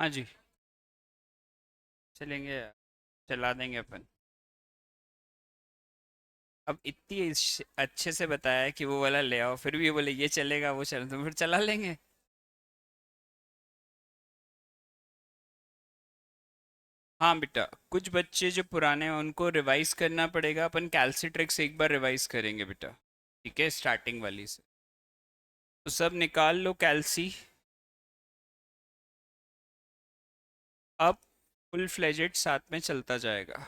हाँ जी, चलेंगे, चला देंगे अपन। अब इतनी अच्छे से बताया है कि वो वाला ले आओ, फिर भी ये बोले ये चलेगा वो चल, तो फिर चला लेंगे। हाँ बेटा, कुछ बच्चे जो पुराने हैं उनको रिवाइज करना पड़ेगा, अपन कैल्सीट्रिक्स एक बार रिवाइज करेंगे बेटा। ठीक है, स्टार्टिंग वाली से। तो सब निकाल लो कैल्सी। अब फुल फ्लेजेड साथ में चलता जाएगा।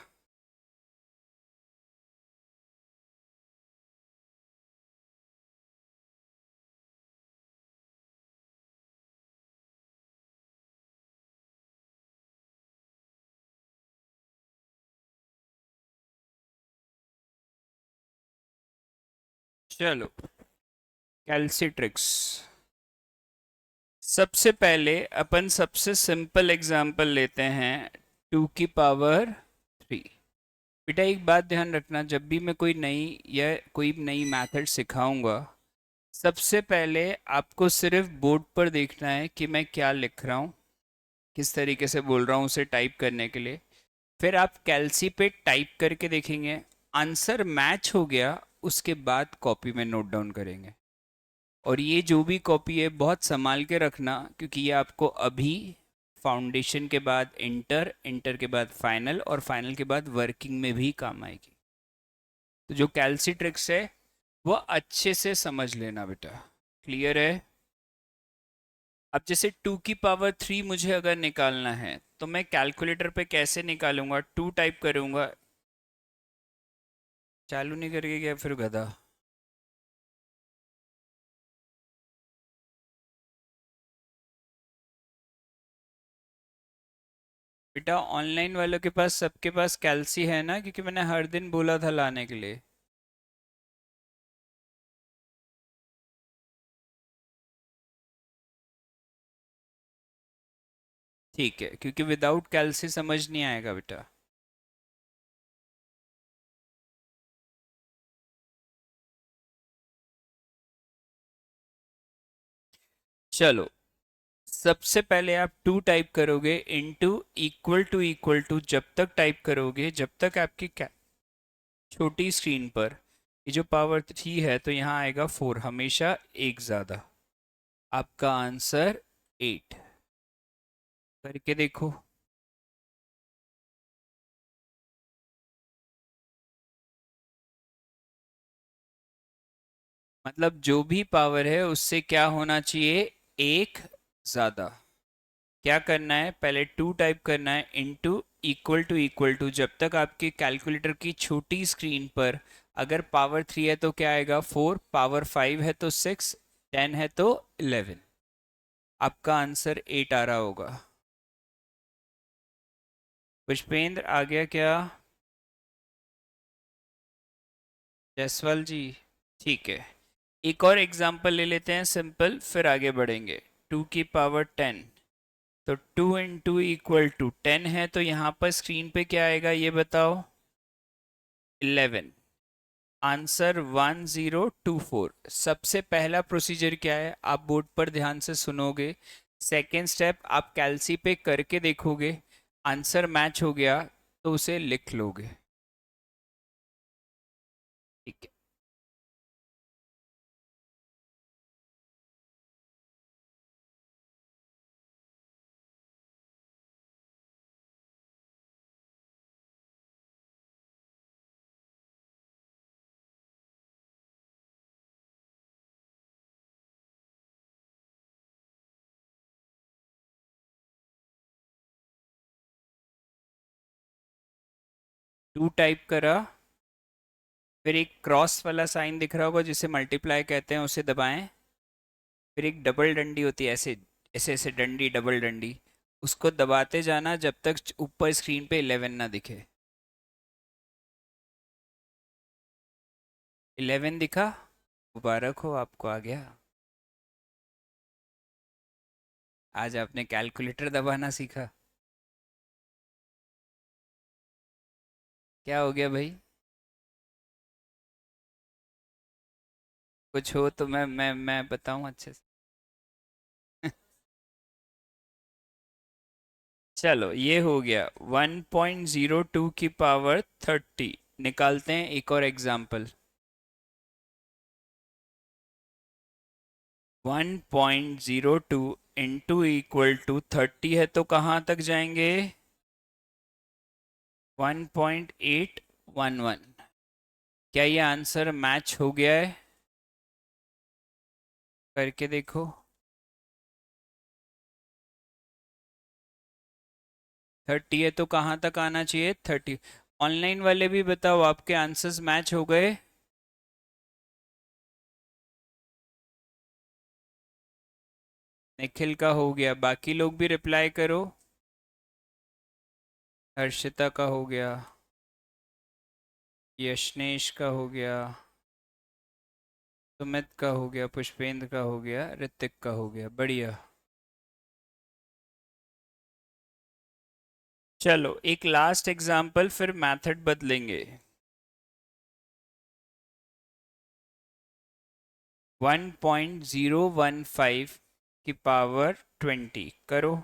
चलो, कैल्सीट्रिक्स। सबसे पहले अपन सबसे सिंपल एग्जांपल लेते हैं, 2 की पावर 3। बेटा एक बात ध्यान रखना, जब भी मैं कोई नई या कोई नई मेथड सिखाऊंगा, सबसे पहले आपको सिर्फ बोर्ड पर देखना है कि मैं क्या लिख रहा हूँ, किस तरीके से बोल रहा हूँ उसे टाइप करने के लिए। फिर आप कैल्सी पे टाइप करके देखेंगे, आंसर मैच हो गया, उसके बाद कॉपी में नोट डाउन करेंगे। और ये जो भी कॉपी है बहुत संभाल के रखना, क्योंकि ये आपको अभी फाउंडेशन के बाद इंटर, इंटर के बाद फाइनल और फाइनल के बाद वर्किंग में भी काम आएगी। तो जो कैल्सी ट्रिक्स है वो अच्छे से समझ लेना बेटा। क्लियर है? अब जैसे 2 की पावर 3 मुझे अगर निकालना है तो मैं कैलकुलेटर पे कैसे निकालूंगा? 2 टाइप करूंगा। चालू नहीं करके गया फिर गधा। बेटा ऑनलाइन वालों के पास, सबके पास कैल्सी है ना, क्योंकि मैंने हर दिन बोला था लाने के लिए। ठीक है, क्योंकि विदाउट कैल्सी समझ नहीं आएगा बेटा। चलो, सबसे पहले आप 2 टाइप करोगे, इनटू इक्वल टू जब तक टाइप करोगे, जब तक आपकी छोटी स्क्रीन पर ये जो पावर 3 है, तो यहाँ आएगा 4, हमेशा एक ज़्यादा। आपका आंसर 8। करके देखो। मतलब जो भी पावर है उससे क्या होना चाहिए? एक ज़्यादा। क्या करना है? पहले 2 टाइप करना है, इनटू इक्वल टू जब तक आपके कैलकुलेटर की छोटी स्क्रीन पर अगर पावर 3 है तो क्या आएगा? 4, पावर 5 है तो 6, 10 है तो 11। आपका आंसर 8 आ रहा होगा। पुष्पेंद्र आ गया क्या? जसवाल जी? ठीक है, एक और एग्जांपल ले लेते हैं सिंपल, फिर आगे बढ़ेंगे। 2 की पावर 10। तो 2 इंटू इक्वल टू 10 है, तो यहाँ पर स्क्रीन पे क्या आएगा ये बताओ? 11। आंसर 1024। सबसे पहला प्रोसीजर क्या है, आप बोर्ड पर ध्यान से सुनोगे। सेकेंड स्टेप आप कैलसी पे करके देखोगे, आंसर मैच हो गया तो उसे लिख लोगे। ठीक है। 2 टाइप करा, फिर एक क्रॉस वाला साइन दिख रहा होगा जिसे मल्टीप्लाई कहते हैं, उसे दबाएं। फिर एक डबल डंडी होती है, ऐसे ऐसे ऐसे डंडी, डबल डंडी, उसको दबाते जाना जब तक ऊपर स्क्रीन पे 11 ना दिखे। 11 दिखा? मुबारक हो, आपको आ गया। आज आपने कैलकुलेटर दबाना सीखा। क्या हो गया भाई? कुछ हो तो मैं बताऊं अच्छे से। चलो ये हो गया 1.02 की पावर 30। निकालते हैं एक और एग्जाम्पल। 1.02 इंटू इक्वल टू 30 है तो कहाँ तक जाएंगे? 1.811। क्या ये आंसर मैच हो गया है? करके देखो। 30 है तो कहाँ तक आना चाहिए? 30। ऑनलाइन वाले भी बताओ, आपके आंसर्स मैच हो गए? निखिल का हो गया, बाकी लोग भी रिप्लाई करो। हर्षिता का हो गया, यशनेश का हो गया, सुमित का हो गया, पुष्पेंद्र का हो गया, ऋतिक का हो गया। बढ़िया। चलो एक लास्ट एग्जाम्पल, फिर मेथड बदलेंगे। 1.015 की पावर 20 करो।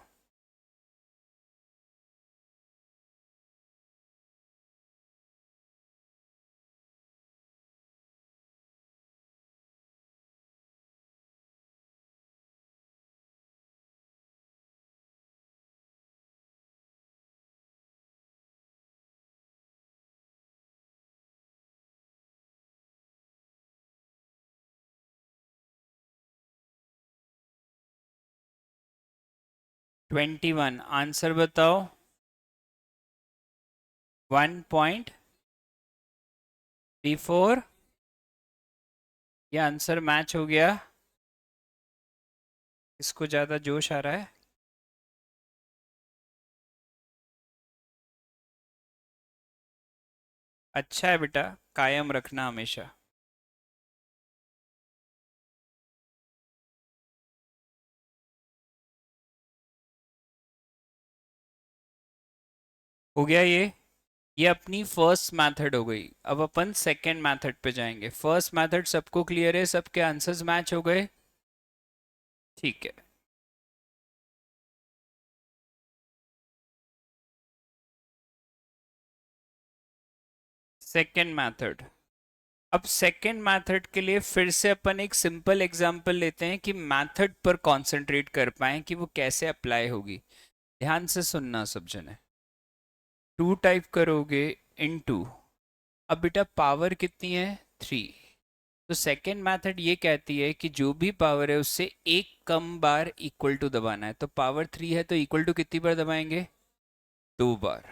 21 आंसर बताओ। 1.34। ये आंसर मैच हो गया। इसको ज़्यादा जोश आ रहा है? अच्छा है बेटा, कायम रखना हमेशा। हो गया ये अपनी फर्स्ट मेथड हो गई। अब अपन सेकंड मेथड पे जाएंगे। फर्स्ट मेथड सबको क्लियर है? सबके आंसर्स मैच हो गए? ठीक है। Second method. अब सेकंड मेथड के लिए फिर से अपन एक सिंपल एग्जांपल लेते हैं कि मेथड पर कंसंट्रेट कर पाएं कि वो कैसे अप्लाई होगी। ध्यान से सुनना सब जने। 2 टाइप करोगे इनटू, अब बेटा पावर कितनी है? 3। तो सेकेंड मेथड ये कहती है कि जो भी पावर है उससे एक कम बार इक्वल टू दबाना है। तो पावर 3 है तो इक्वल टू कितनी बार दबाएंगे? 2 बार।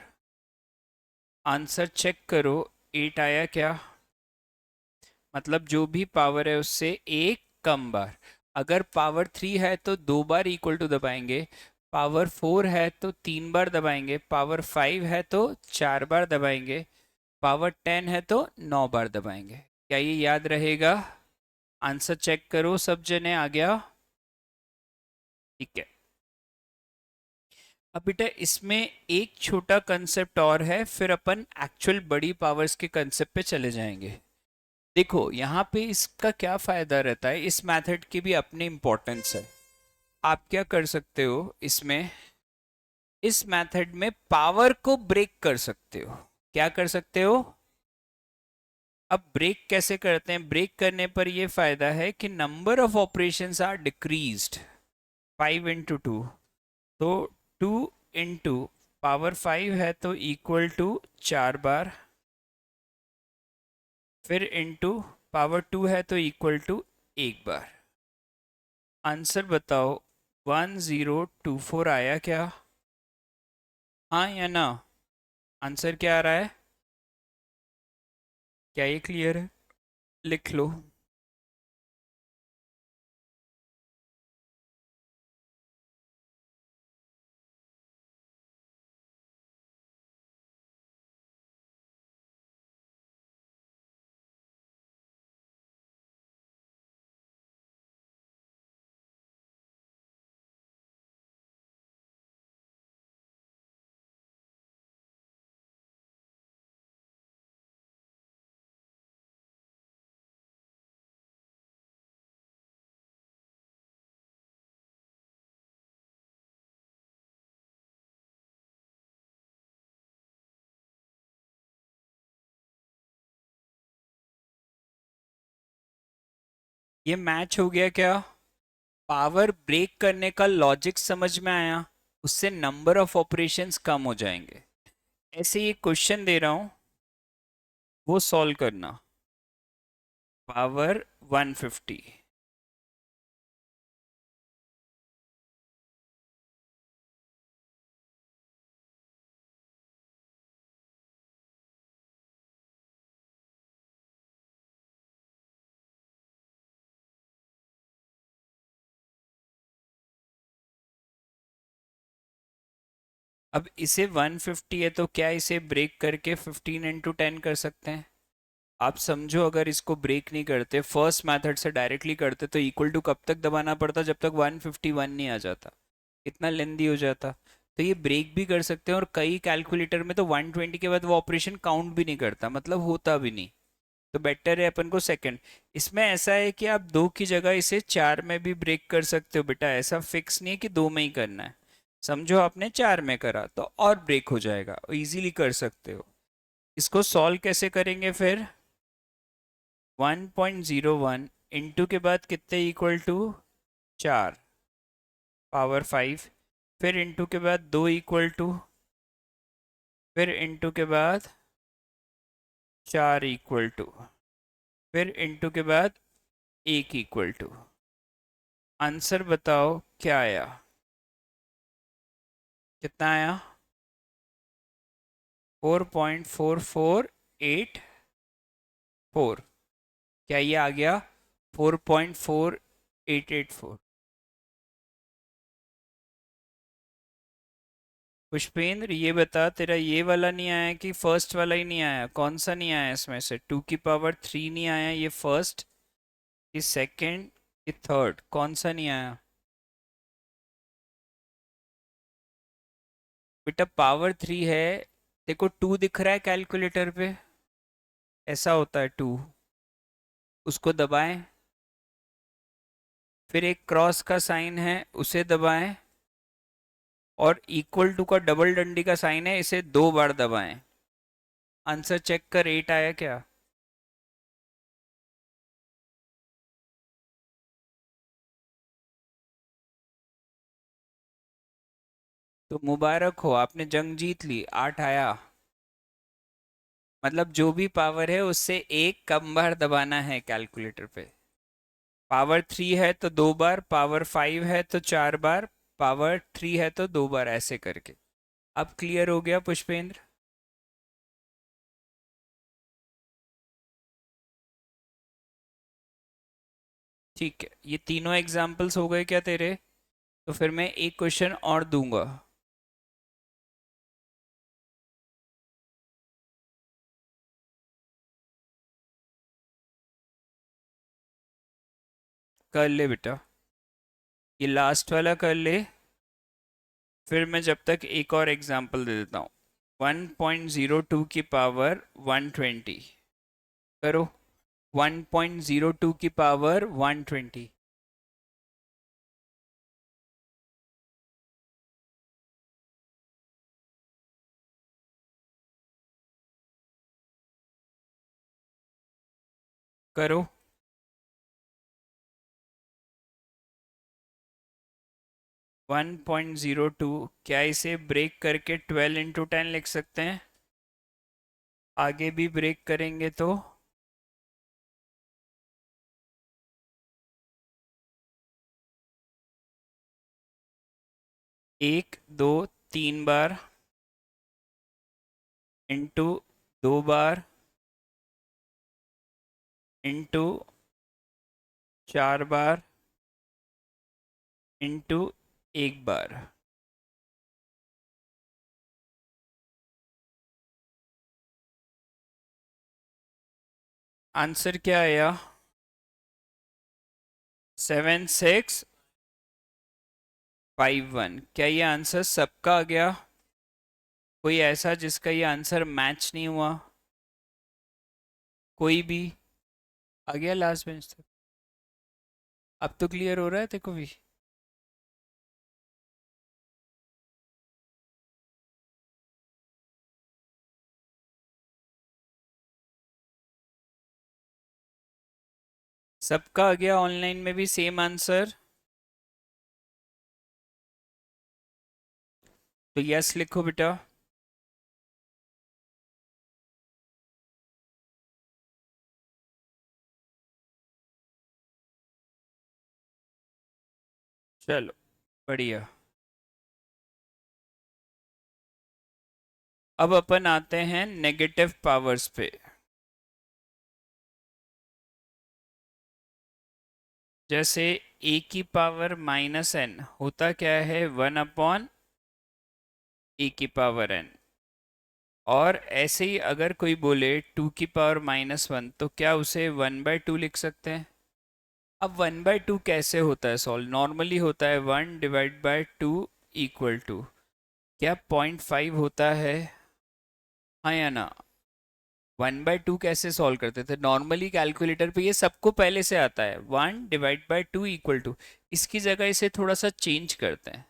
आंसर चेक करो, 8 आया क्या? मतलब जो भी पावर है उससे एक कम बार। अगर पावर 3 है तो 2 बार इक्वल टू दबाएंगे। पावर 4 है तो 3 बार दबाएंगे। पावर 5 है तो 4 बार दबाएंगे। पावर 10 है तो 9 बार दबाएंगे। क्या ये याद रहेगा? आंसर चेक करो सब जने। आ गया? ठीक है। अब बेटा इसमें एक छोटा कंसेप्ट और है, फिर अपन एक्चुअल बड़ी पावर्स के कंसेप्ट पे चले जाएंगे। देखो यहाँ पे इसका क्या फायदा रहता है, इस मेथड की भी अपनी इंपॉर्टेंस है। आप क्या कर सकते हो इसमें, इस मेथड में पावर को ब्रेक कर सकते हो। क्या कर सकते हो? अब ब्रेक कैसे करते हैं? ब्रेक करने पर यह फायदा है कि number of operations are decreased. 5 into 2, तो 2 into पावर 5 है तो इक्वल टू 4 बार। फिर इंटू पावर 2 है तो इक्वल टू 1 बार। आंसर बताओ। 1024 आया क्या? हाँ या ना? आंसर क्या आ रहा है? क्या ये क्लियर है? लिख लो। ये मैच हो गया क्या? पावर ब्रेक करने का लॉजिक समझ में आया, उससे नंबर ऑफ ऑपरेशंस कम हो जाएंगे। ऐसे ही क्वेश्चन दे रहा हूं, वो सॉल्व करना। पावर 150, अब इसे 150 है तो क्या इसे ब्रेक करके 15 × 10 कर सकते हैं? आप समझो, अगर इसको ब्रेक नहीं करते, फर्स्ट मेथड से डायरेक्टली करते, तो इक्वल टू कब तक दबाना पड़ता? जब तक 151 नहीं आ जाता। इतना लेंदी हो जाता। तो ये ब्रेक भी कर सकते हैं, और कई कैलकुलेटर में तो 120 के बाद वो ऑपरेशन काउंट भी नहीं करता, मतलब होता भी नहीं। तो बेटर है अपन को सेकंड। इसमें ऐसा है कि आप दो की जगह इसे चार में भी ब्रेक कर सकते हो बेटा, ऐसा फिक्स नहीं है कि दो में ही करना है। समझो आपने चार में करा तो और ब्रेक हो जाएगा, इजीली कर सकते हो। इसको सॉल्व कैसे करेंगे फिर? 1.01 इंटू के बाद कितने इक्वल टू? चार, पावर 5। फिर इंटू के बाद दो इक्वल टू, फिर इंटू के बाद चार इक्वल टू, फिर इंटू के बाद एक इक्वल टू। आंसर बताओ क्या आया? कितना आया? 4.4484। क्या ये आ गया? 4.4884। पुष्पेंद्र ये बता, तेरा ये वाला नहीं आया कि फर्स्ट वाला ही नहीं आया? कौन सा नहीं आया इसमें से? 2 की पावर 3 नहीं आया? ये फर्स्ट कि सेकंड कि थर्ड, कौन सा नहीं आया? बेटा पावर 3 है। देखो 2 दिख रहा है कैलकुलेटर पे, ऐसा होता है 2। उसको दबाएं, फिर एक क्रॉस का साइन है, उसे दबाएं, और इक्वल टू का डबल डंडी का साइन है, इसे 2 बार दबाएं। आंसर चेक कर, 8 आया क्या? तो मुबारक हो, आपने जंग जीत ली, 8 आया। मतलब जो भी पावर है उससे एक कम बार दबाना है कैलकुलेटर पे। पावर 3 है तो 2 बार, पावर 5 है तो 4 बार, पावर 3 है तो 2 बार, ऐसे करके। अब क्लियर हो गया पुष्पेंद्र? ठीक है, ये तीनों एग्जाम्पल्स हो गए क्या तेरे? तो फिर मैं एक क्वेश्चन और दूंगा। कर ले बेटा, ये लास्ट वाला कर ले। फिर मैं जब तक एक और एग्जाम्पल दे देता हूँ। 1.02 की पावर 120 करो। 1.02 की पावर 120 करो। 1.02, क्या इसे ब्रेक करके 12 × 10 लिख सकते हैं? आगे भी ब्रेक करेंगे तो? एक, दो, 3 बार, इंटू 2 बार, इंटू 4 बार, इंटू 1 बार। आंसर क्या आया? 7651। क्या ये आंसर सबका आ गया? कोई ऐसा जिसका ये आंसर मैच नहीं हुआ? कोई भी? आ गया लास्ट बेंच तक? अब तो क्लियर हो रहा है तेको भी? सबका आ गया ऑनलाइन में भी सेम आंसर? तो यस लिखो बेटा। चलो बढ़िया। अब अपन आते हैं नेगेटिव पावर्स पे। जैसे ए की पावर -n होता क्या है, 1/, ए की पावर n। और ऐसे ही अगर कोई बोले 2 की पावर -1, तो क्या उसे 1/2 लिख सकते हैं? अब 1/2 कैसे होता है सॉल्व? नॉर्मली होता है 1/2 इक्वल टू, क्या 0.5 होता है? हाँ या ना? 1/2 कैसे सॉल्व करते थे नॉर्मली कैलकुलेटर पे? ये सबको पहले से आता है, 1/2 इक्वल टू। इसकी जगह इसे थोड़ा सा चेंज करते हैं।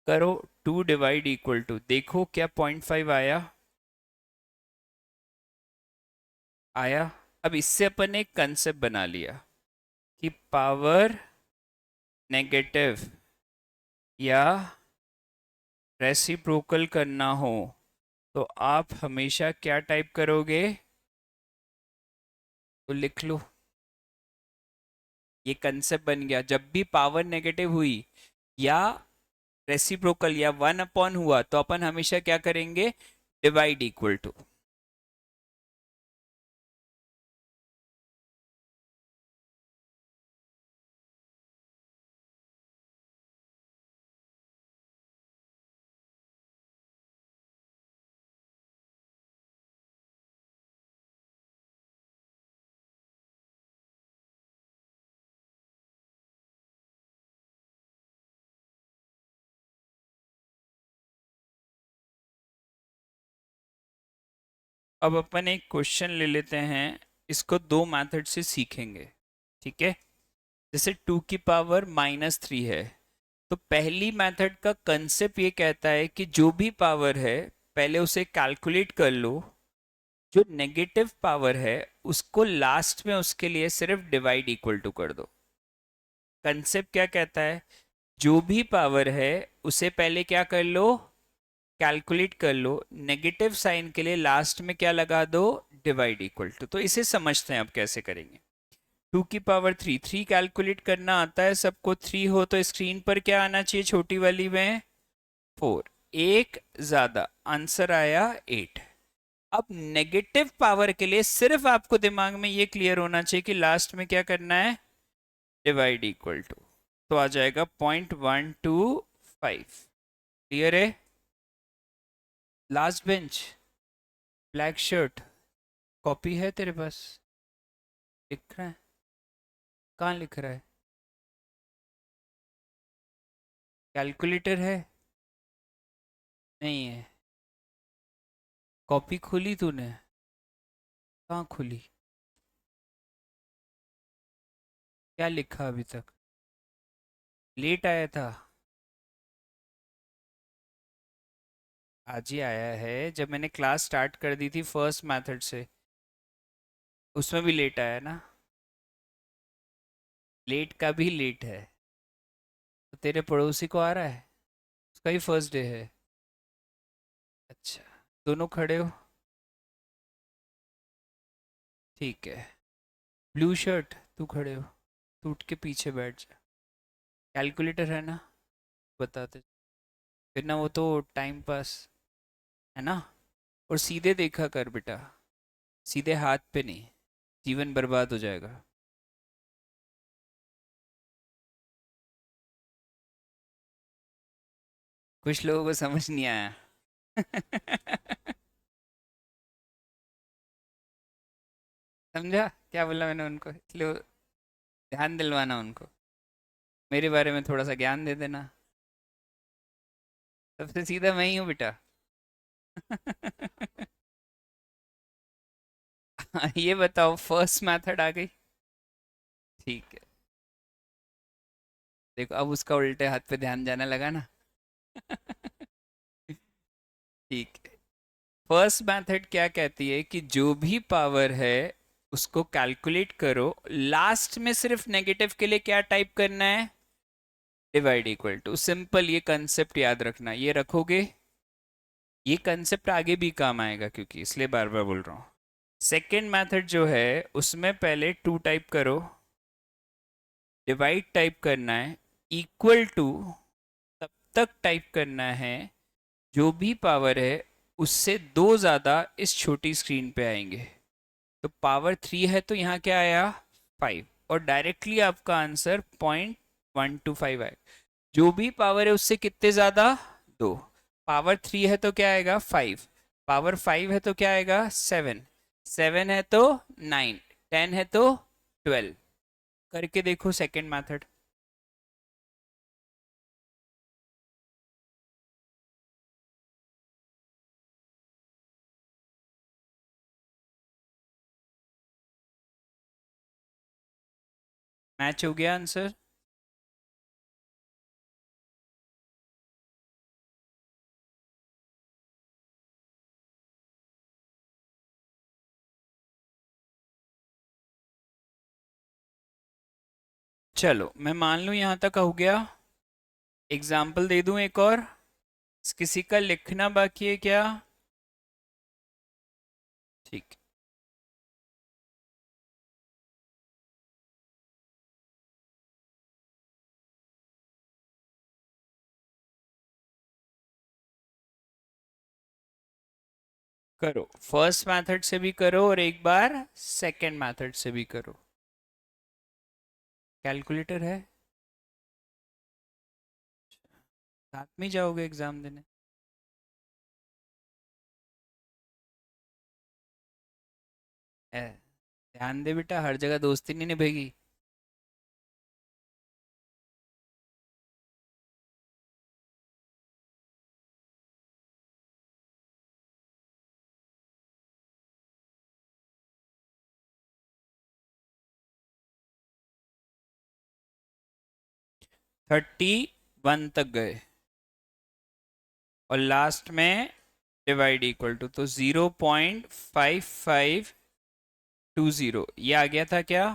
करो 2 डिवाइड इक्वल टू, देखो क्या 0.5 आया? आया। अब इससे अपन ने एक कंसेप्ट बना लिया कि पावर नेगेटिव या रेसिप्रोकल करना हो तो आप हमेशा क्या टाइप करोगे? तो लिख लो, ये कंसेप्ट बन गया। जब भी पावर नेगेटिव हुई या रेसिप्रोकल या 1/, हुआ तो अपन हमेशा क्या करेंगे? Divide equal to. अब अपन एक क्वेश्चन ले लेते हैं, इसको दो मेथड से सीखेंगे, ठीक है? जैसे 2 की पावर -3 है, तो पहली मेथड का कंसेप्ट ये कहता है कि जो भी पावर है पहले उसे कैलकुलेट कर लो, जो नेगेटिव पावर है उसको लास्ट में उसके लिए सिर्फ डिवाइड इक्वल टू कर दो। कंसेप्ट क्या कहता है? जो भी पावर है उसे पहले क्या कर लो? कैलकुलेट कर लो, नेगेटिव साइन के लिए लास्ट में क्या लगा दो? Divide equal to. तो इसे समझते हैं अब कैसे करेंगे। 2 की पावर 3, 3 कैलकुलेट करना आता है सबको? 3 हो तो स्क्रीन पर क्या आना चाहिए छोटी वाली में? 4। एक ज्यादा, आंसर आया 8। अब नेगेटिव पावर के लिए सिर्फ आपको दिमाग में ये क्लियर होना चाहिए कि लास्ट में क्या करना है? Divide equal to. तो आ जाएगा 0.125। क्लियर है? Last bench, black shirt, copy है तेरे पास? लिख रहा है? कहाँ लिख रहा है? कैलकुलेटर है? नहीं है। कॉपी खोली तूने? कहाँ खुली? क्या लिखा अभी तक? लेट आया था? आज ही आया है, जब मैंने क्लास स्टार्ट कर दी थी फर्स्ट मेथड से, उसमें भी लेट आया ना? लेट का भी लेट है। तो तेरे पड़ोसी को आ रहा है, उसका ही फर्स्ट डे है। अच्छा, दोनों खड़े हो, ठीक है। ब्लू शर्ट, तू खड़े हो, तू उठ के पीछे बैठ जा। कैलकुलेटर है ना? बताते, फिर ना वो तो टाइम पास है ना। और सीधे देखा कर बेटा, सीधे हाथ पे नहीं, जीवन बर्बाद हो जाएगा। कुछ लोगों को समझ नहीं आया। समझा क्या बोला मैंने उनको? इसलिए ध्यान दिलवाना उनको, मेरे बारे में थोड़ा सा ज्ञान दे देना। सबसे सीधा मैं ही हूँ बेटा। ये बताओ, फर्स्ट मेथड आ गई? ठीक है। देखो अब उसका उल्टे हाथ पे ध्यान जाने लगा ना। ठीक है। फर्स्ट मेथड क्या कहती है कि जो भी पावर है उसको कैलकुलेट करो, लास्ट में सिर्फ नेगेटिव के लिए क्या टाइप करना है, डिवाइड इक्वल टू। सिंपल, ये कंसेप्ट याद रखना, ये रखोगे, ये कंसेप्ट आगे भी काम आएगा, क्योंकि इसलिए बार बार बोल रहा हूँ। सेकेंड मेथड जो है उसमें पहले टू टाइप करो, डिवाइड टाइप करना है, इक्वल टू तब तक टाइप करना है जो भी पावर है उससे दो ज़्यादा इस छोटी स्क्रीन पे आएंगे। तो पावर 3 है तो यहाँ क्या आया, 5, और डायरेक्टली आपका आंसर 0.125 आए। जो भी पावर है उससे कितने ज़्यादा, दो। पावर 3 है तो क्या आएगा, 5। पावर 5 है तो क्या आएगा, 7। 7 है तो 9। 10 है तो 12। करके देखो सेकेंड मेथड। मैच हो गया आंसर। चलो मैं मान लूँ यहाँ तक हो गया। एग्जाम्पल दे दूँ एक और, किसी का लिखना बाकी है क्या? ठीक, करो। फर्स्ट मेथड से भी करो और एक बार सेकंड मेथड से भी करो। कैलकुलेटर है, साथ में ही जाओगे एग्जाम देने? ध्यान दे बेटा, हर जगह दोस्ती नहीं निभेगी। 31 तक गए और लास्ट में डिवाइड इक्वल टू, तो 0.5520 ये आ गया था क्या?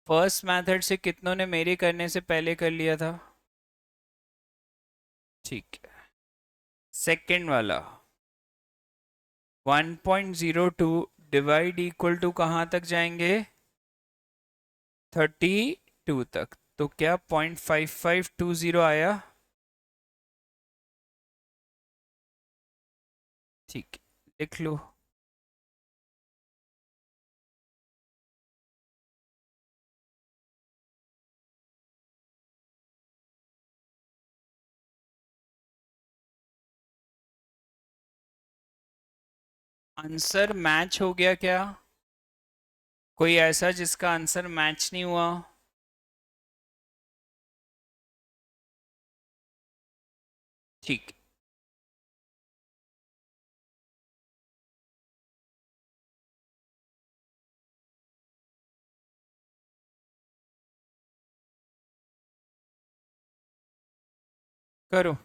फर्स्ट मेथड से कितनों ने मेरे करने से पहले कर लिया था? ठीक है। सेकंड वाला 1.02 डिवाइड इक्वल टू कहाँ तक जाएंगे, 32 तक। तो क्या 0.5520 आया? ठीक, लिख लो। आंसर मैच हो गया क्या? कोई ऐसा जिसका आंसर मैच नहीं हुआ? ठीक, करो।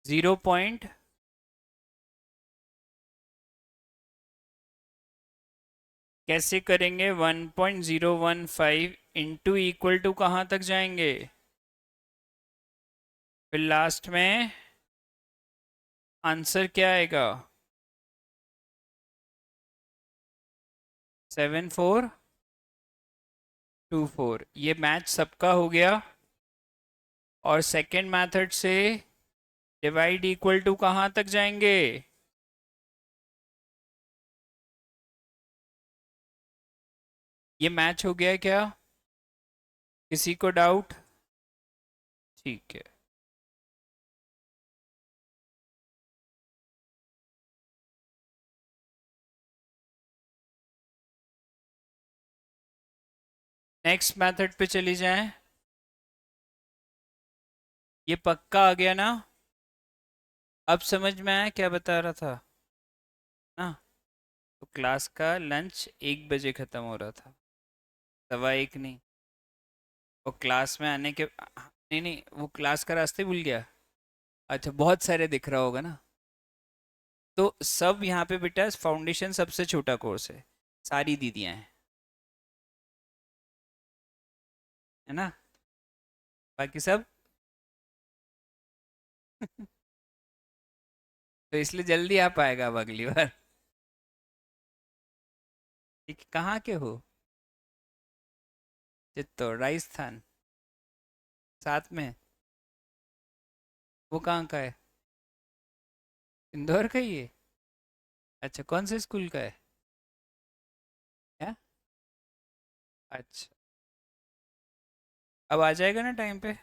0. कैसे करेंगे, 1.015 इंटू इक्वल टू कहाँ तक जाएंगे, फिर लास्ट में आंसर क्या आएगा, 7424। ये मैच सबका हो गया। और सेकेंड मेथड से डिवाइड इक्वल टू कहाँ तक जाएंगे, ये मैच हो गया है क्या? किसी को डाउट? ठीक है। नेक्स्ट मेथड पे चली जाएं। ये पक्का आ गया ना? अब समझ में आया क्या बता रहा था ना? तो क्लास का लंच 1 बजे खत्म हो रहा था, 1:15 नहीं। और क्लास में आने के नहीं नहीं, वो क्लास का रास्ते भूल गया। अच्छा, बहुत सारे दिख रहा होगा ना। तो सब यहाँ पे बेटा फाउंडेशन सबसे छोटा कोर्स है, सारी दीदियाँ हैं, है ना? बाकी सब तो इसलिए जल्दी आ पाएगा अब अगली बार। ठीक, कहाँ के हो? चित्तौड़, राजस्थान, साथ में? वो कहाँ का है? इंदौर का ही है? अच्छा, कौन से स्कूल का है? क्या? अच्छा, अब आ जाएगा ना टाइम पे?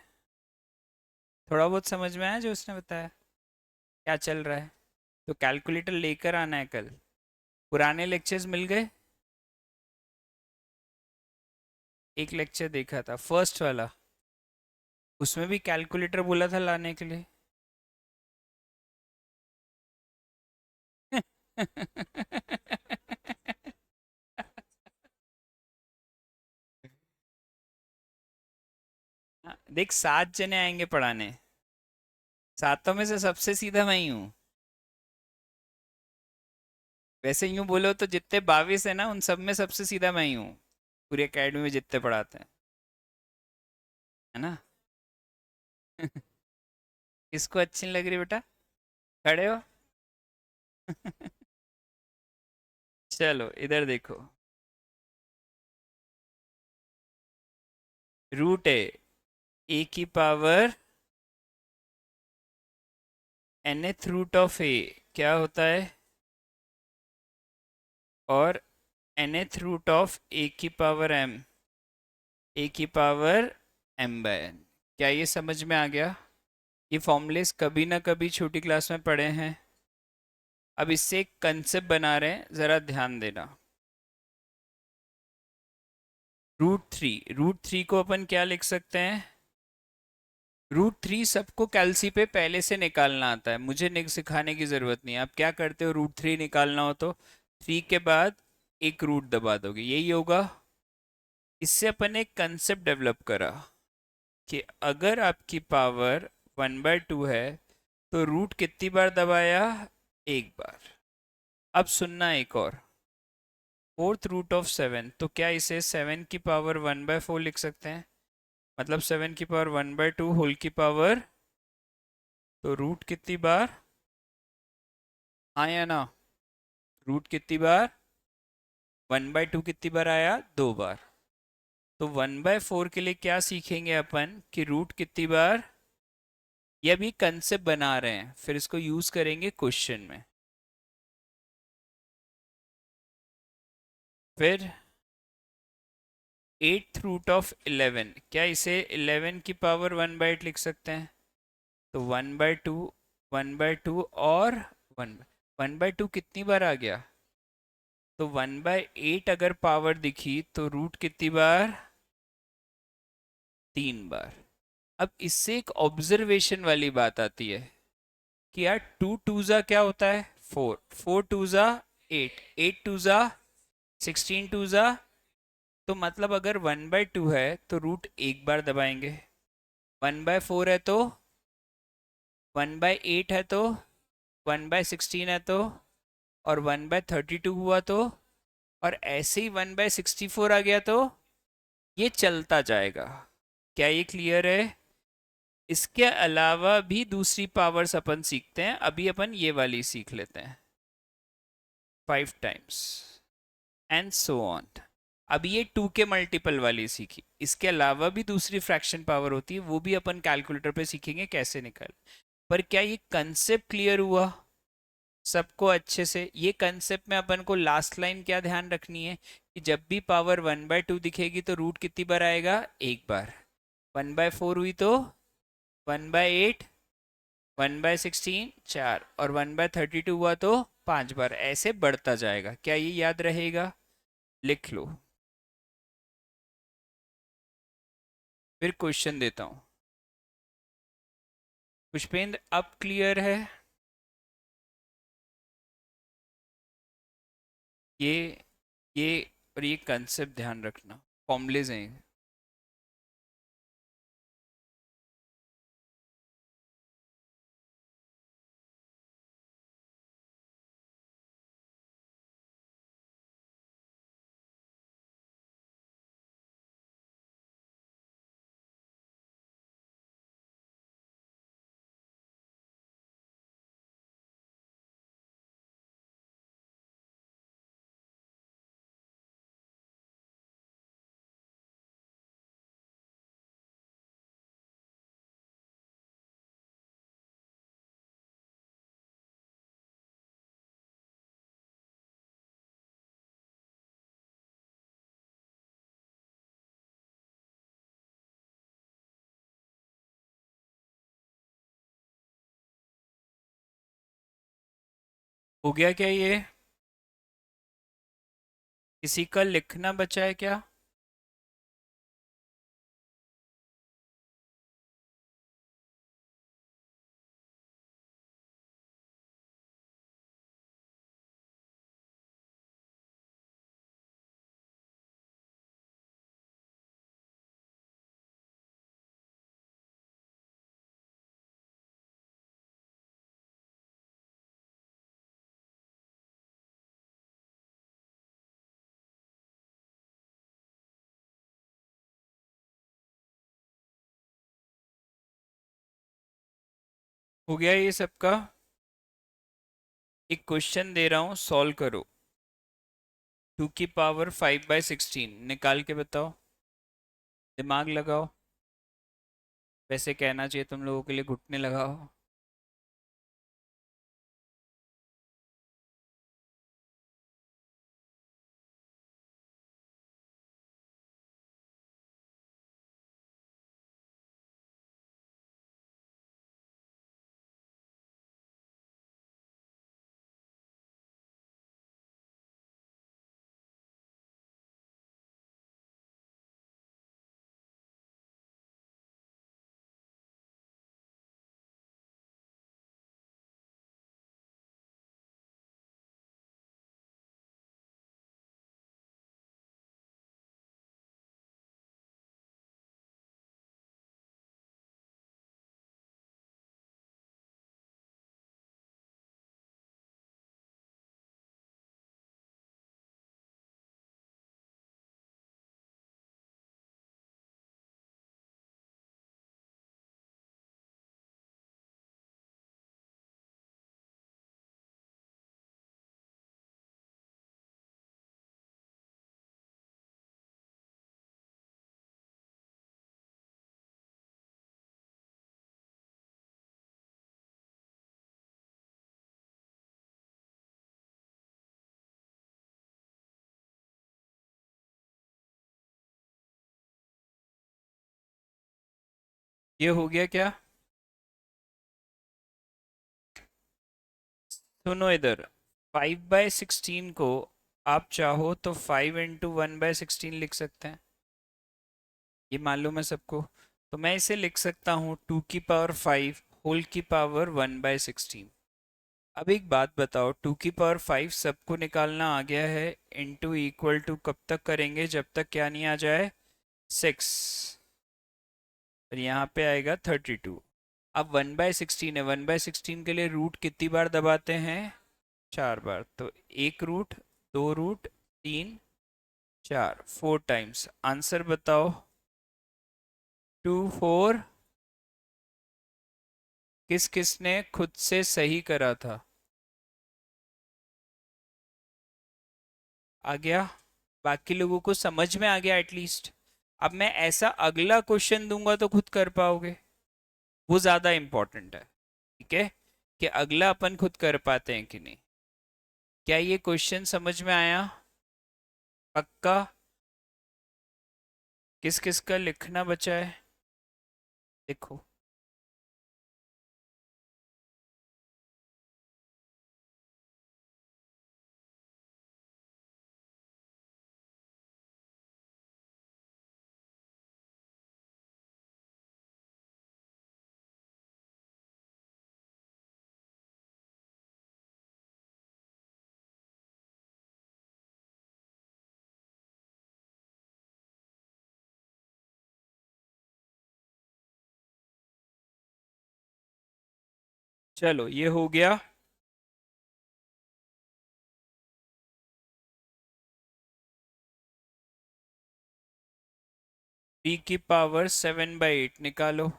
थोड़ा बहुत समझ में आया जो उसने बताया? क्या चल रहा है? तो कैलकुलेटर लेकर आना है कल। पुराने लेक्चर्स मिल गए? एक लेक्चर देखा था, फर्स्ट वाला, उसमें भी कैलकुलेटर बोला था लाने के लिए। देख, 7 जने आएंगे पढ़ाने, सातों में से सबसे सीधा मैं ही हूँ। वैसे यूं बोलो तो जितने 22 है ना, उन सब में सबसे सीधा मैं ही हूँ, पूरी एकेडमी में जितने पढ़ाते हैं, है ना? किसको अच्छी नहीं लग रही बेटा? खड़े हो। चलो इधर देखो। रूट है ए की पावर nth रूट ऑफ ए, क्या होता है? और nth रूट ऑफ ए की पावर m, ए की पावर m/n। क्या ये समझ में आ गया? ये फॉर्मूलेस कभी ना कभी छोटी क्लास में पढ़े हैं। अब इससे एक कंसेप्ट बना रहे हैं, जरा ध्यान देना। रूट थ्री को अपन क्या लिख सकते हैं? रूट 3 सबको कैलसी पे पहले से निकालना आता है, मुझे सिखाने की जरूरत नहीं है। आप क्या करते हो, रूट 3 निकालना हो तो 3 के बाद एक रूट दबा दोगे, यही होगा। इससे अपन एक कंसेप्ट डेवलप करा कि अगर आपकी पावर 1/2 है तो रूट कितनी बार दबाया? एक बार। अब सुनना एक और, फोर्थ रूट ऑफ 7, तो क्या इसे 7 की पावर 1/4 लिख सकते हैं? मतलब 7 की पावर 1/2 होल की पावर, तो रूट कितनी बार? हाँ या ना? रूट कितनी बार? 1/2 कितनी बार आया? 2 बार। तो 1/4 के लिए क्या सीखेंगे अपन कि रूट कितनी बार? ये अभी कंसेप्ट बना रहे हैं, फिर इसको यूज करेंगे क्वेश्चन में। फिर 8th रूट ऑफ 11, क्या इसे 11 की पावर 1/8 लिख सकते हैं? तो 1/2, 1/2 और 1/2 कितनी बार आ गया? तो 1/8 अगर पावर दिखी तो रूट कितनी बार? 3 बार। अब इससे एक ऑब्जर्वेशन वाली बात आती है कि यार 2 2 क्या होता है? 4, 4 2 8, 8 2 16 तो मतलब अगर 1/2 है तो रूट एक बार दबाएंगे, 1/4 है तो, 1/8 है तो, 1/16 है तो, और 1/32 हुआ तो, और ऐसे ही 1/64 आ गया तो, ये चलता जाएगा। क्या ये क्लियर है? इसके अलावा भी दूसरी पावर्स अपन सीखते हैं, अभी अपन ये वाली सीख लेते हैं, 5 टाइम्स एंड सो ऑन। अब ये 2 के मल्टीपल वाली सीखी, इसके अलावा भी दूसरी फ्रैक्शन पावर होती है, वो भी अपन कैलकुलेटर पे सीखेंगे कैसे निकाल। पर क्या ये कंसेप्ट क्लियर हुआ सबको अच्छे से? ये कंसेप्ट में अपन को लास्ट लाइन क्या ध्यान रखनी है कि जब भी पावर 1/2 दिखेगी तो रूट कितनी बार आएगा? एक बार। 1/4 हुई तो 1/8, 1/16 4, और 1/32 हुआ तो 5 बार, ऐसे बढ़ता जाएगा। क्या ये याद रहेगा? लिख लो। फिर क्वेश्चन देता हूँ। पुष्पेंद्र अब क्लियर है? ये ये और ये कंसेप्ट ध्यान रखना, फॉर्मूलेज हैं। हो गया क्या ये? किसी का लिखना बचा है क्या? हो गया ये सबका? एक क्वेश्चन दे रहा हूँ, सॉल्व करो। 2 की पावर 5/16 निकाल के बताओ, दिमाग लगाओ। वैसे कहना चाहिए तुम लोगों के लिए घुटने लगाओ। ये हो गया क्या? सुनो इधर, 5/16 को आप चाहो तो 5 × 1/16 लिख सकते हैं, ये मालूम है सबको। तो मैं इसे लिख सकता हूँ 2 की पावर 5 होल की पावर 1/16। अब एक बात बताओ, 2 की पावर 5 सबको निकालना आ गया है, इनटू इक्वल टू कब तक करेंगे, जब तक क्या नहीं आ जाए, 6। और यहाँ पे आएगा 32। अब 1/16 है, 1/16 के लिए रूट कितनी बार दबाते हैं? 4 बार। तो 1 रूट, 2 रूट, 3, 4, 4 टाइम्स। आंसर बताओ। 2, 4। किस किसने खुद से सही करा था? आ गया? बाकी लोगों को समझ में आ गया एटलीस्ट? अब मैं ऐसा अगला क्वेश्चन दूंगा तो खुद कर पाओगे, वो ज्यादा इंपॉर्टेंट है। ठीक है, कि अगला अपन खुद कर पाते हैं कि नहीं। क्या ये क्वेश्चन समझ में आया? पक्का? किस किस का लिखना बचा है? देखो। चलो ये हो गया। बी की पावर 7/8 निकालो।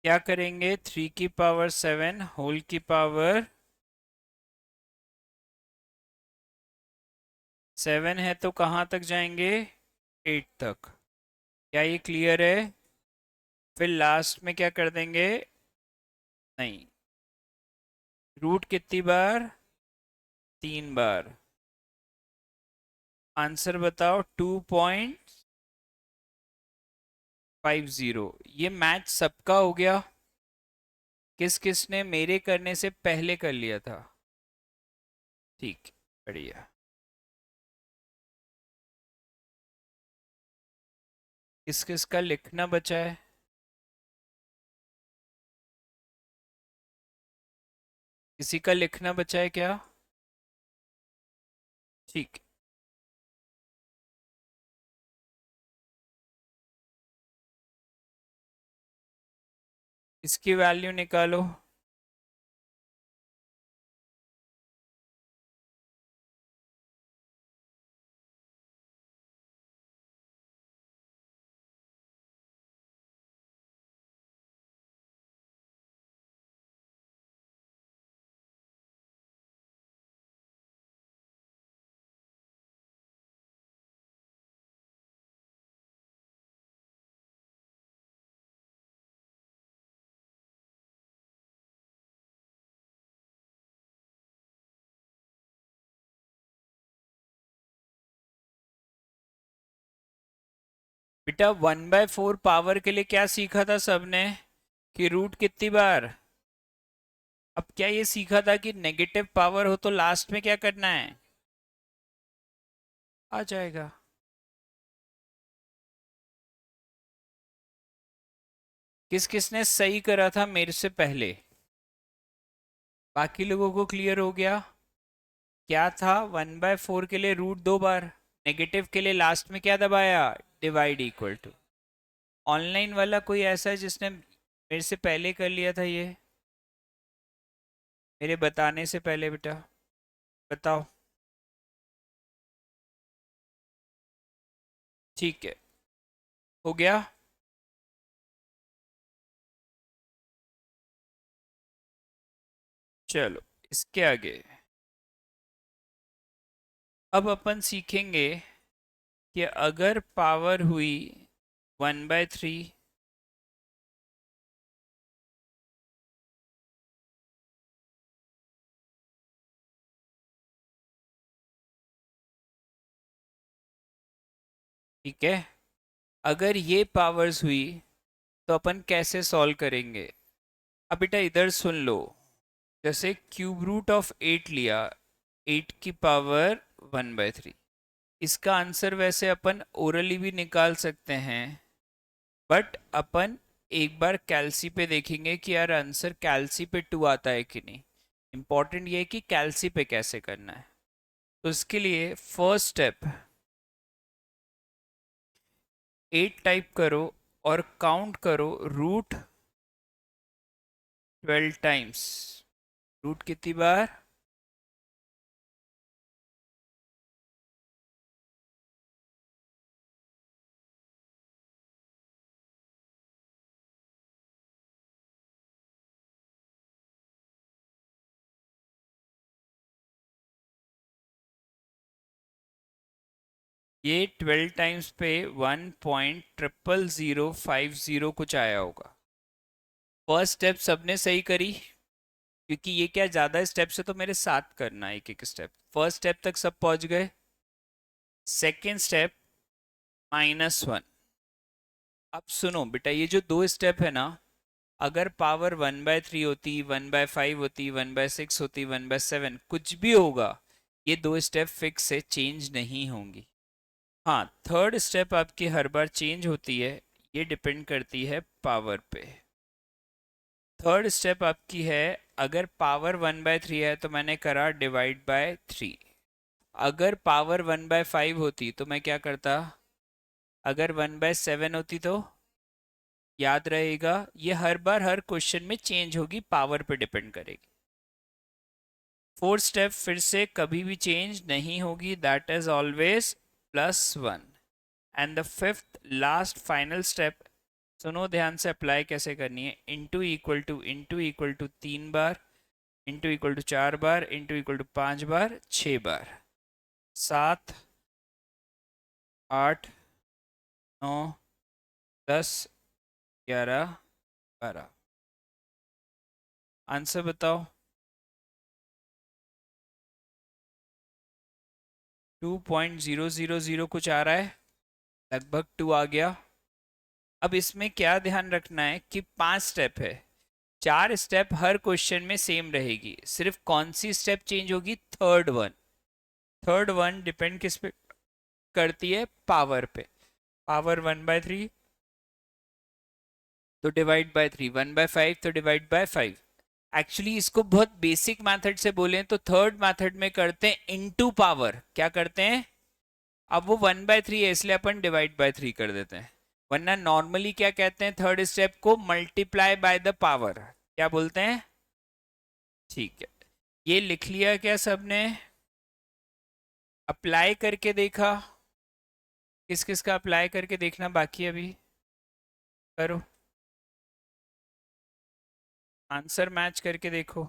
क्या करेंगे? 3 की पावर 7 होल की पावर 7 है तो कहाँ तक जाएंगे? 8 तक। क्या ये क्लियर है? फिर लास्ट में क्या कर देंगे? नहीं, रूट कितनी बार? 3 बार। आंसर बताओ। 2.50। ये मैच सबका हो गया। किस किस ने मेरे करने से पहले कर लिया था? ठीक, बढ़िया। किस किस का लिखना बचा है? किसी का लिखना बचा है क्या? ठीक। इसकी वैल्यू निकालो। बेटा 1/4 पावर के लिए क्या सीखा था सबने? कि रूट कितनी बार? अब क्या ये सीखा था कि नेगेटिव पावर हो तो लास्ट में क्या करना है? आ जाएगा। किस किसने सही करा था मेरे से पहले? बाकी लोगों को क्लियर हो गया? क्या था? 1/4 के लिए रूट 2 बार। नेगेटिव के लिए लास्ट में क्या दबाया? Divide equal to. ऑनलाइन वाला कोई ऐसा है जिसने मेरे से पहले कर लिया था ये? मेरे बताने से पहले बेटा, बताओ। ठीक है, हो गया। चलो इसके आगे अब अपन सीखेंगे कि अगर पावर हुई 1/3, ठीक है, अगर ये पावर्स हुई तो अपन कैसे सॉल्व करेंगे? अब बेटा इधर सुन लो। जैसे क्यूब रूट ऑफ 8 लिया, 8 की पावर 1/3। इसका आंसर वैसे अपन ओरली भी निकाल सकते हैं, बट अपन एक बार कैलसी पे देखेंगे कि यार आंसर कैलसी पे 2 आता है कि नहीं। इंपॉर्टेंट ये है कि कैलसी पे कैसे करना है। तो इसके लिए फर्स्ट स्टेप 8 टाइप करो और काउंट करो रूट 12 टाइम्स। रूट कितनी बार? ये 12 टाइम्स पे 1.00050 कुछ आया होगा। फर्स्ट स्टेप सबने सही करी, क्योंकि ये क्या ज्यादा स्टेप्स है तो मेरे साथ करना है एक एक स्टेप। फर्स्ट स्टेप तक सब पहुंच गए। Second step -1। अब सुनो बेटा, ये जो दो स्टेप है ना, अगर पावर 1/3 होती, 1/5 होती, 1/6 होती, 1/7, कुछ भी होगा, ये दो स्टेप फिक्स है, चेंज नहीं होंगी। हाँ, थर्ड स्टेप आपकी हर बार चेंज होती है, ये डिपेंड करती है पावर पे। थर्ड स्टेप आपकी है, अगर पावर 1/3 है तो मैंने करा डिवाइड बाय 3। अगर पावर 1/5 होती तो मैं क्या करता, अगर 1/7 होती तो याद रहेगा, ये हर बार हर क्वेश्चन में चेंज होगी, पावर पे डिपेंड करेगी। फोर्थ स्टेप फिर से कभी भी चेंज नहीं होगी, that is always +1। And the fifth last final step, सुनो ध्यान से, अप्लाई कैसे करनी है, इंटू इक्वल टू 3 बार, इंटू इक्वल टू 4 बार, इंटू इक्वल टू 5 बार, 6 बार, 7, 8, 9, 10, 11, 12। आंसर बताओ। 2.000 कुछ आ रहा है, लगभग 2 आ गया। अब इसमें क्या ध्यान रखना है कि 5 स्टेप है, 4 स्टेप हर क्वेश्चन में सेम रहेगी, सिर्फ कौन सी स्टेप चेंज होगी, third one. Third one depend किस पे करती है, पावर पे। पावर 1/3 तो डिवाइड बाय 3, 1/5 तो डिवाइड बाय 5। एक्चुअली इसको बहुत बेसिक मेथड से बोलें तो थर्ड मेथड में करते हैं इनटू पावर, क्या करते हैं, अब वो 1/3 है इसलिए अपन डिवाइड बाय 3 कर देते हैं, वरना नॉर्मली क्या कहते हैं, थर्ड स्टेप को मल्टीप्लाई बाय द पावर, क्या बोलते हैं। ठीक है, ये लिख लिया क्या सबने, अप्लाई करके देखा, किस किस का अप्लाई करके देखना बाकी है अभी, करो, आंसर मैच करके देखो।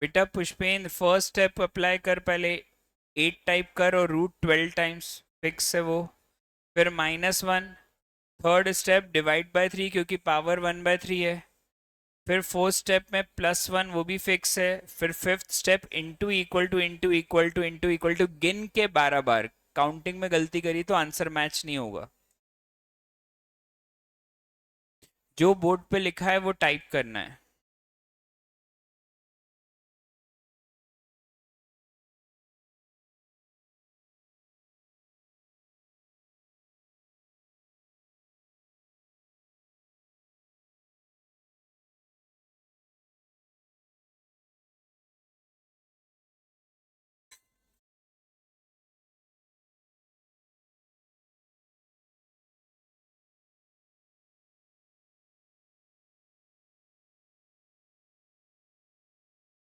बेटा पुष्पेंद्र, फर्स्ट स्टेप अप्लाई कर पहले, 8 टाइप कर और रूट 12 टाइम्स, फिक्स है वो। फिर -1, थर्ड स्टेप डिवाइड बाय 3 क्योंकि पावर 1/3 है। फिर फोर्थ स्टेप में +1, वो भी फिक्स है। फिर fifth step into equal to into equal to into equal to, गिन के 12 बार, काउंटिंग में गलती करी तो आंसर मैच नहीं होगा। जो बोर्ड पे लिखा है वो टाइप करना है।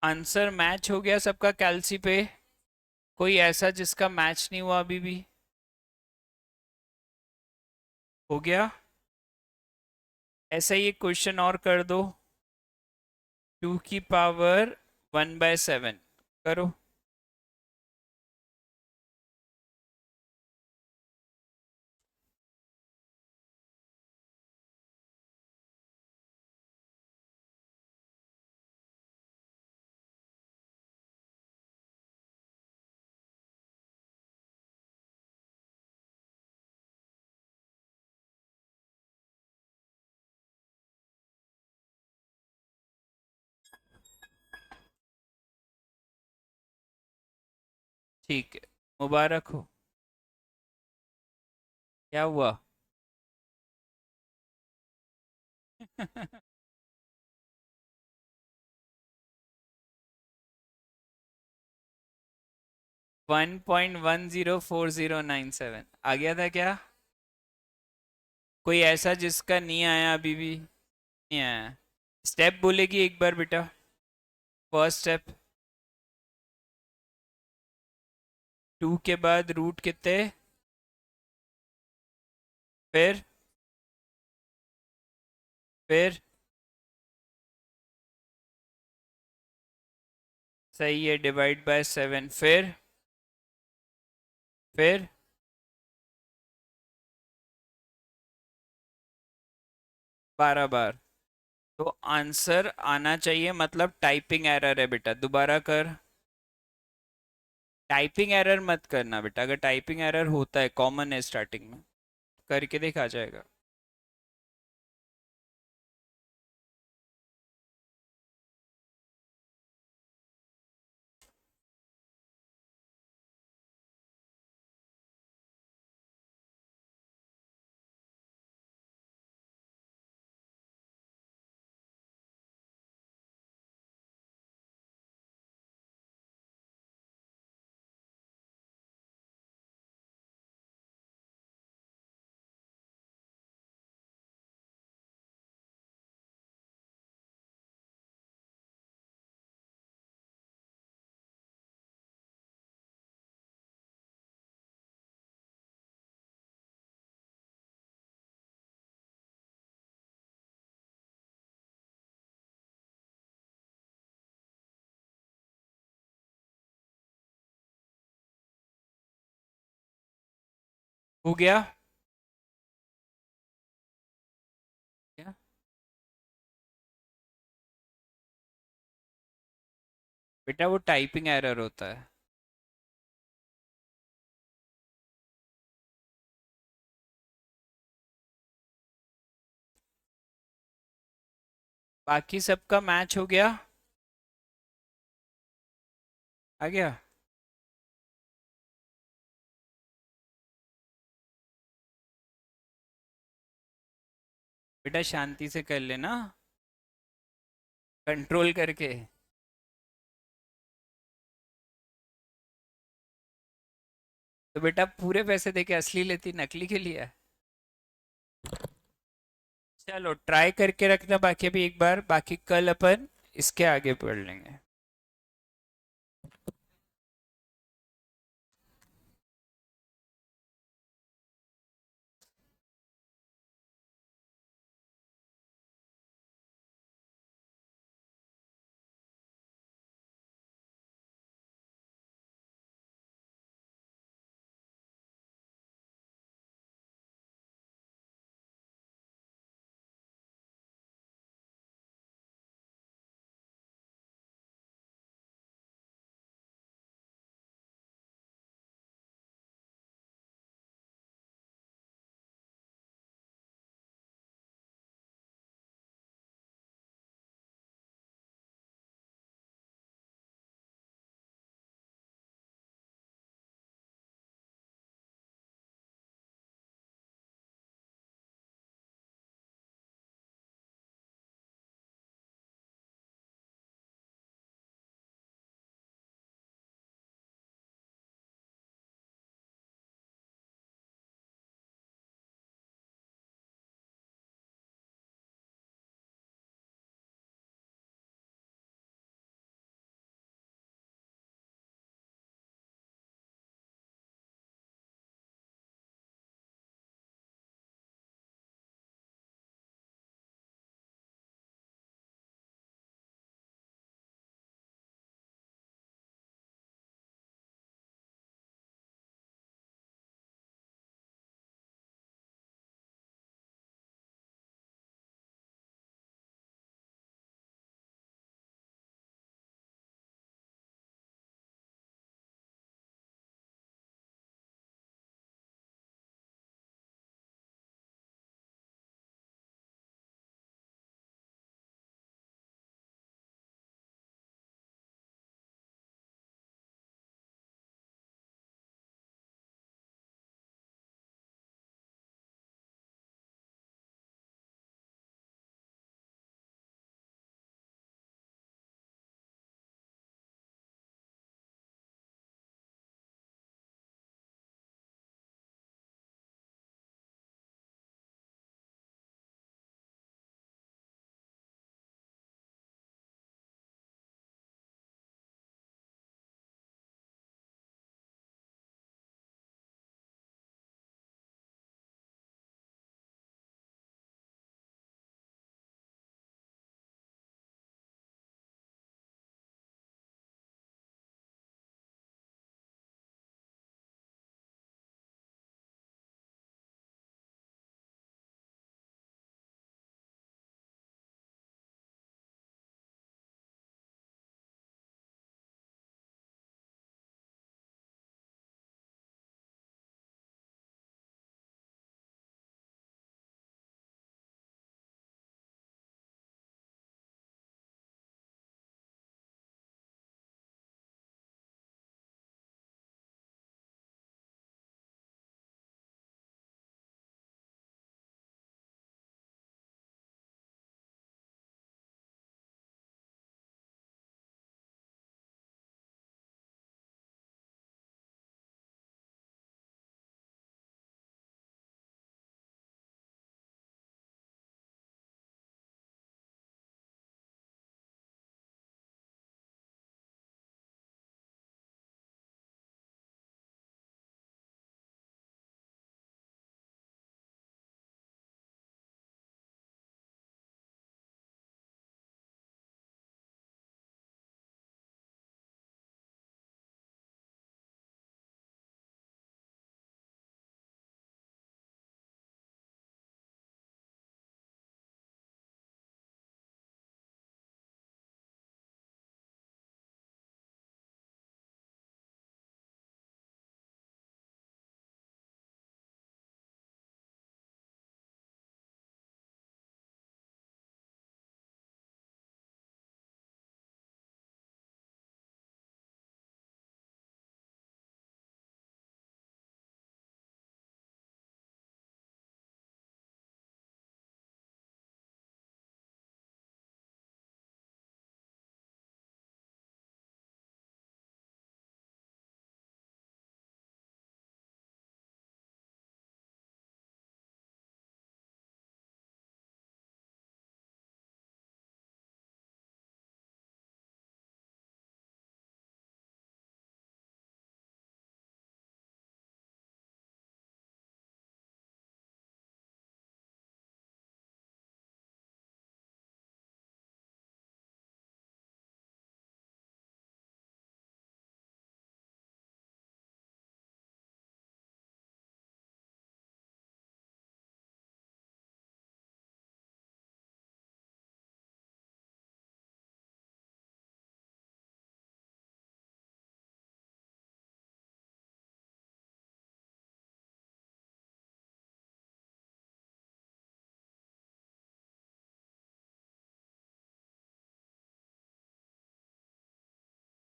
'आंसर मैच हो गया सबका कैलसी पे, कोई ऐसा जिसका मैच नहीं हुआ अभी भी, हो गया। ऐसा ही एक क्वेश्चन और कर दो, 2 की पावर 1/7, करो। ठीक है, मुबारक हो। क्या हुआ? 1.104097 आ गया था क्या? कोई ऐसा जिसका नहीं आया अभी भी, नहीं आया? स्टेप बोलेगी एक बार बेटा, फर्स्ट स्टेप। 2 के बाद रूट कितने, फिर, फिर सही है, डिवाइड बाय 7, फिर 12 बार। तो आंसर आना चाहिए, मतलब टाइपिंग एरर है बेटा, दोबारा कर। टाइपिंग एरर मत करना बेटा, अगर टाइपिंग एरर होता है, कॉमन है स्टार्टिंग में, करके देख आ जाएगा। हो गया क्या? बेटा वो टाइपिंग एरर होता है। बाकी सबका मैच हो गया। आ गया। बेटा शांति से कर लेना, कंट्रोल करके। तो बेटा पूरे पैसे देके असली लेती, नकली के लिए? चलो ट्राई करके रखना, बाकी अभी एक बार, बाकी कल अपन इसके आगे पढ़ लेंगे।